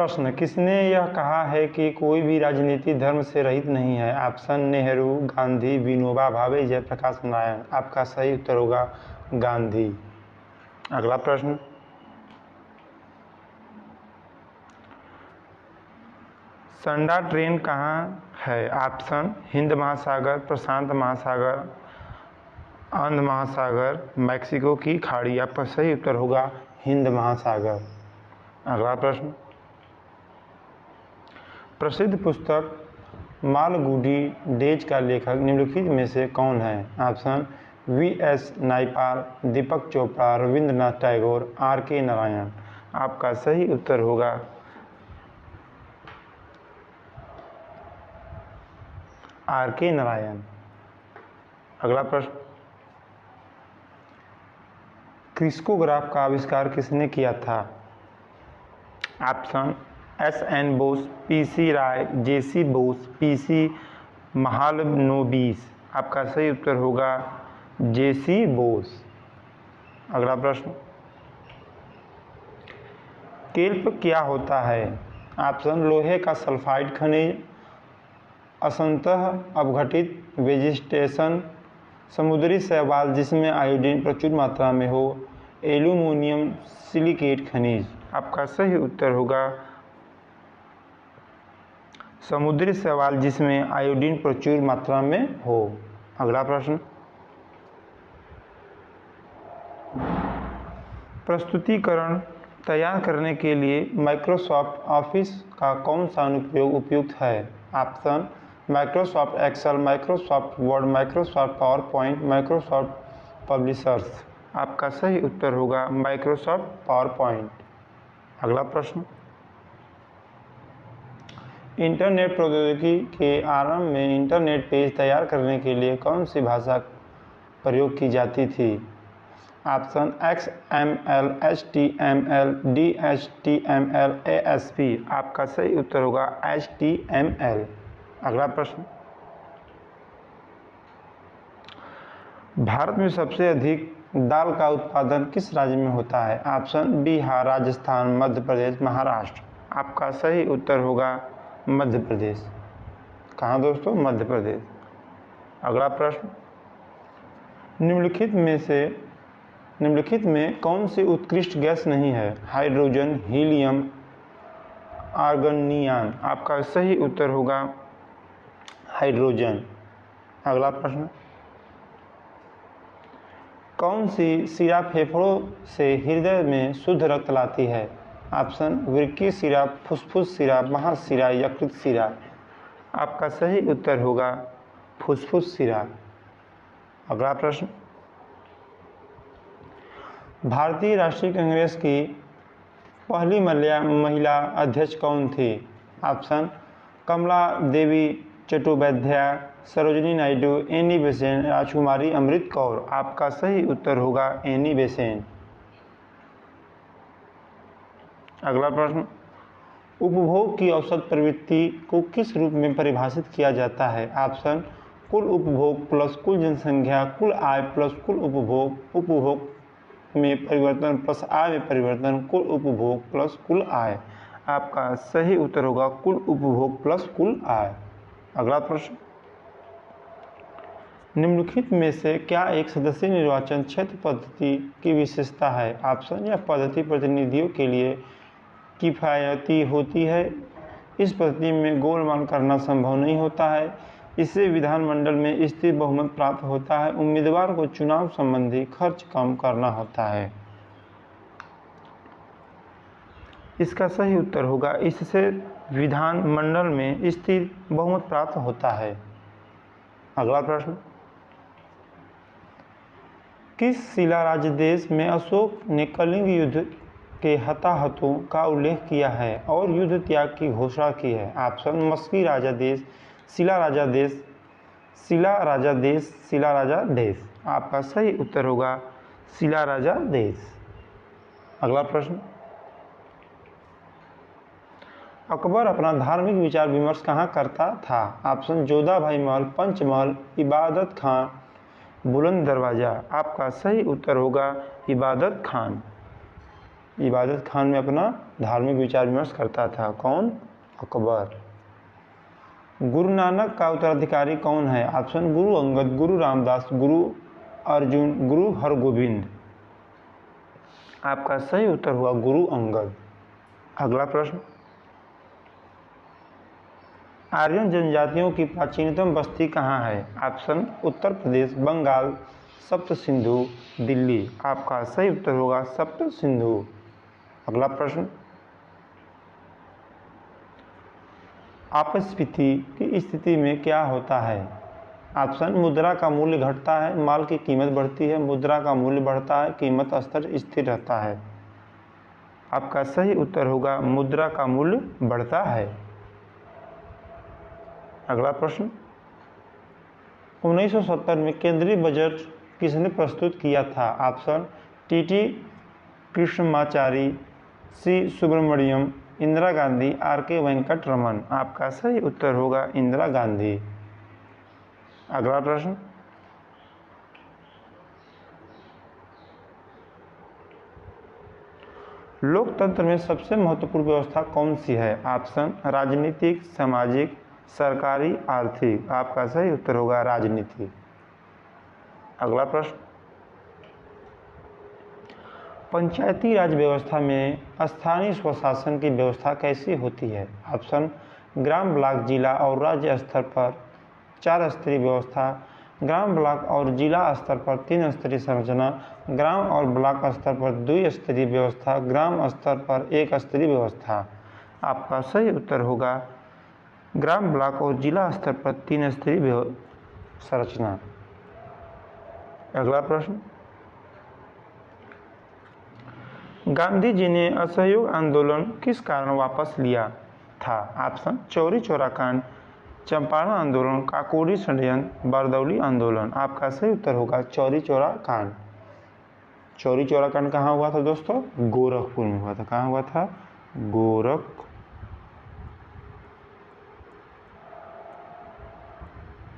प्रश्न, किसने यह कहा है कि कोई भी राजनीति धर्म से रहित नहीं है? ऑप्शन नेहरू, गांधी, विनोबा भावे, जयप्रकाश नारायण। आपका सही उत्तर होगा गांधी। अगला प्रश्न, संडा ट्रेन कहाँ है? ऑप्शन हिंद महासागर, प्रशांत महासागर, अंध महासागर, मैक्सिको की खाड़ी। आपका सही उत्तर होगा हिंद महासागर। अगला प्रश्न, प्रसिद्ध पुस्तक मालगुडी डेज का लेखक निम्नलिखित में से कौन है? Option V S. Naipaul, Deepak Chopra, Rabindranath Tagore, R K. Narayan. आपका सही उत्तर होगा आर.के. नारायण। अगला प्रश्न, क्रिस्कोग्राफ का आविष्कार किसने किया था? Option S N. Bose, P C. Ray, J C. Bose, P C. Mahalanobis. आपका सही उत्तर होगा जे.सी. बोस। अगला प्रश्न, केल्प क्या होता है? ऑप्शन लोहे का सल्फाइड खनिज, असंतः अपघटित वेजिटेशन, समुद्री शैवाल जिसमें आयोडीन प्रचुर मात्रा में हो, एल्यूमिनियम सिलिकेट खनिज। आपका सही उत्तर होगा समुद्री शैवाल जिसमें आयोडीन प्रचुर मात्रा में हो। अगला प्रश्न, प्रस्तुतिकरण तैयार करने के लिए माइक्रोसॉफ्ट ऑफिस का कौन सा अनुप्रयोग उपयुक्त है? Option Microsoft Excel, Microsoft Word, Microsoft PowerPoint, Microsoft publishers. आपका सही उत्तर होगा माइक्रोसॉफ्ट पावर पॉइंट। अगला प्रश्न, इंटरनेट प्रौद्योगिकी के आरंभ में इंटरनेट पेज तैयार करने के लिए कौन सी भाषा प्रयोग की जाती थी? Option XML, HTML, DHTML, ASP। आपका सही उत्तर होगा HTML। अगला प्रश्न, भारत में सबसे अधिक दाल का उत्पादन किस राज्य में होता है? ऑप्शन बिहार, राजस्थान, मध्य प्रदेश, महाराष्ट्र। आपका सही उत्तर होगा मध्य प्रदेश। कहाँ दोस्तों? मध्य प्रदेश। अगला प्रश्न, निम्नलिखित में कौन सी उत्कृष्ट गैस नहीं है? Hydrogen, helium, argon. आपका सही उत्तर होगा हाइड्रोजन। अगला प्रश्न, कौन सी शिरा फेफड़ों से हृदय में शुद्ध रक्त लाती है? ऑप्शन वृक्की शिरा, फुफ्फुस शिरा, महाशिरा, यकृत शिरा। आपका सही उत्तर होगा फुफ्फुस शिरा। अगला प्रश्न, भारतीय राष्ट्रीय कांग्रेस की पहली महिला अध्यक्ष कौन थी? ऑप्शन कमला देवी चट्टोपाध्याय, सरोजिनी नायडू, एनी बेसेंट, राजकुमारी अमृत कौर। आपका सही उत्तर होगा एनी बेसेंट। अगला प्रश्न, उपभोग की औसत प्रवृत्ति को किस रूप में परिभाषित किया जाता है? ऑप्शन कुल उपभोग प्लस कुल जनसंख्या, कुल आय प्लस कुल उपभोग, उपभोग में परिवर्तन प्लस आय में परिवर्तन, कुल उपभोग प्लस कुल आय। आपका सही उत्तर होगा कुल उपभोग प्लस कुल आय। अगला प्रश्न, निम्नलिखित में से क्या एक सदस्यीय निर्वाचन क्षेत्र पद्धति की विशेषता है? ऑप्शन यह पद्धति प्रतिनिधियों के लिए किफायती होती है। इस पद्धति में गोलमाल करना संभव नहीं होता है। इससे विधानमंडल में स्थिर बहुमत प्राप्त होता है। उम्मीदवार को चुनाव संबंधी खर्च कम करना होता है। इसका सही उत्तर होगा इससे विधानमंडल में स्थिर बहुमत प्राप्त होता है। अगला प्रश्न, किस शिलाराज देश में अशोक ने कलिंग युद्ध के हताहतों का उल्लेख किया है और युद्ध त्याग की घोषणा की है? ऑप्शन मस्की राजा देश, शिला राजा देश, शिला राजा देश, शिला राजा देश। आपका सही उत्तर होगा शिला राजा देश। अगला प्रश्न, अकबर अपना धार्मिक विचार विमर्श कहाँ करता था? ऑप्शन जोधा भाई महल, पंचमहल, इबादत खान, बुलंद दरवाजा। आपका सही उत्तर होगा इबादत खान। इबादत खान में अपना धार्मिक विचार विमर्श करता था। कौन? अकबर। गुरु नानक का उत्तराधिकारी कौन है? ऑप्शन गुरु अंगद, गुरु रामदास, गुरु अर्जुन, गुरु हरगोविंद। आपका सही उत्तर हुआ गुरु अंगद। अगला प्रश्न, आर्यन जनजातियों की प्राचीनतम बस्ती कहाँ है? ऑप्शन उत्तर प्रदेश, बंगाल, सप्त सिंधु, दिल्ली। आपका सही उत्तर होगा सप्त सिंधु। अगला प्रश्न, अपस्फीति की स्थिति में क्या होता है? ऑप्शन मुद्रा का मूल्य घटता है, माल की कीमत बढ़ती है, मुद्रा का मूल्य बढ़ता है, कीमत स्तर स्थिर रहता है। आपका सही उत्तर होगा मुद्रा का मूल्य बढ़ता है। अगला प्रश्न, 1970 में केंद्रीय बजट किसने प्रस्तुत किया था? ऑप्शन टी कृष्णमाचारी, सी सुब्रमण्यम, इंदिरा गांधी, आर.के. वेंकट रमन। आपका सही उत्तर होगा इंदिरा गांधी। अगला प्रश्न, लोकतंत्र में सबसे महत्वपूर्ण व्यवस्था कौन सी है? ऑप्शन राजनीतिक, सामाजिक, सरकारी, आर्थिक। आपका सही उत्तर होगा राजनीति। अगला प्रश्न, पंचायती राज व्यवस्था में स्थानीय स्वशासन की व्यवस्था कैसी होती है? ऑप्शन ग्राम, ब्लॉक, जिला और राज्य स्तर पर 4 स्तरीय व्यवस्था, ग्राम, ब्लॉक और जिला स्तर पर 3 स्तरीय संरचना, ग्राम और ब्लॉक स्तर पर 2 स्तरीय व्यवस्था, ग्राम स्तर पर 1 स्तरीय व्यवस्था। आपका सही उत्तर होगा ग्राम, ब्लॉक और जिला स्तर पर 3 स्तरीय संरचना। अगला प्रश्न, गांधी जी ने असहयोग आंदोलन किस कारण वापस लिया था? ऑप्शन चौरी चौरा कांड, चंपारण आंदोलन, काकोरी षड्यंत्र, बारदौली आंदोलन। आपका सही उत्तर होगा चौरी चौरा कांड। चौरी चौरा कांड कहाँ हुआ था दोस्तों? गोरखपुर में हुआ था। कहाँ हुआ था?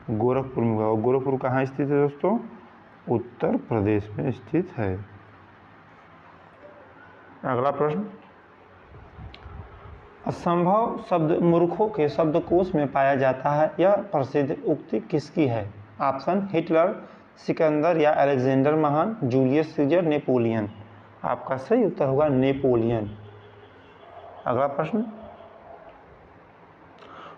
गोरखपुर में हुआ। गोरखपुर कहाँ स्थित है दोस्तों? उत्तर प्रदेश में स्थित है। अगला प्रश्न, असंभव शब्द मूर्खों के शब्दकोश में पाया जाता है, यह प्रसिद्ध उक्ति किसकी है? ऑप्शन हिटलर, सिकंदर या अलेक्जेंडर महान, जूलियस सीजर, नेपोलियन। आपका सही उत्तर होगा नेपोलियन। अगला प्रश्न,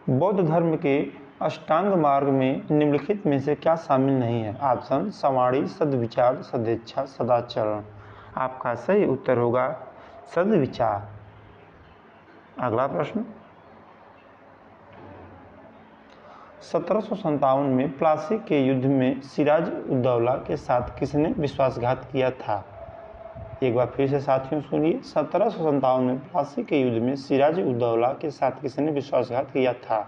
बौद्ध धर्म के अष्टांग मार्ग में निम्नलिखित में से क्या शामिल नहीं है? ऑप्शन सवाणी, सद्विचार, सदेच्छा, सदाचरण। आपका सही उत्तर होगा सद्विचार। अगला प्रश्न, 1757 में प्लासी के युद्ध में सिराज उद दौला के साथ किसने विश्वासघात किया था? एक बार फिर से साथियों सुनिए, 1757 में प्लासी के युद्ध में सिराज उद दौला के साथ किसने विश्वासघात किया था?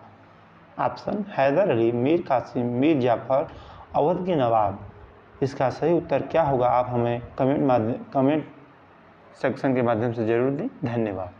ऑप्शन हैदर अली, मीर कासिम, मीर जाफर, अवध के नवाब। इसका सही उत्तर क्या होगा आप हमें कमेंट सेक्शन के माध्यम से जरूर दें। धन्यवाद।